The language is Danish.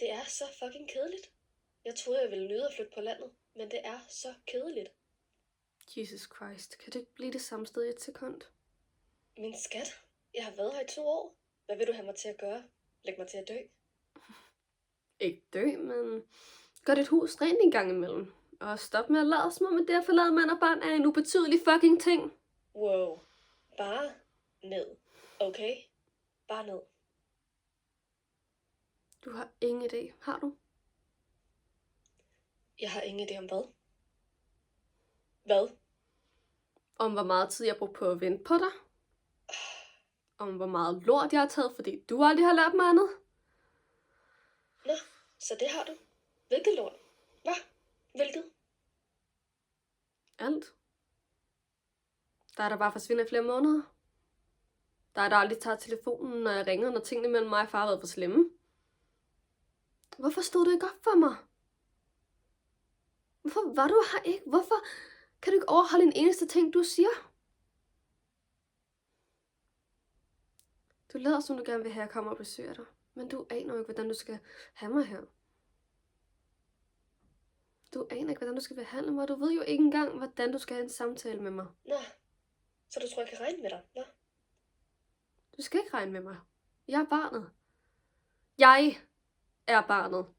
Det er så fucking kedeligt. Jeg troede, jeg ville nyde at flytte på landet, men det er så kedeligt. Jesus Christ, kan det ikke blive det samme sted i et sekund? Min skat, jeg har været her i 2 år. Hvad vil du have mig til at gøre? Læg mig til at dø? Ikke dø, men gør dit hus rent en gang imellem. Og stop med at lade som om, at det at forlade mand og barn er en ubetydelig fucking ting. Wow. Bare ned. Okay? Bare ned. Du har ingen idé, har du? Jeg har ingen idé om hvad. Hvad? Om hvor meget tid jeg bruger på at vente på dig. Om hvor meget lort jeg har taget, fordi du aldrig har lært mig andet. Nå, så det har du. Hvilket lort? Hvad? Hvilket? Alt. Der er der bare forsvinder i flere måneder. Der er der aldrig taget telefonen, når jeg ringer, når tingene mellem mig og far har været for slemme. Hvorfor stod du ikke op for mig? Hvorfor var du her ikke? Hvorfor kan du ikke overholde en eneste ting, du siger? Du lader som du gerne vil have, at jeg kommer og besøger dig. Men du aner ikke, hvordan du skal have mig her. Du aner ikke, hvordan du skal behandle mig. Du ved jo ikke engang, hvordan du skal have en samtale med mig. Nå, så du tror, jeg kan regne med dig? Nå. Du skal ikke regne med mig. Jeg er barnet. Jeg er barnet.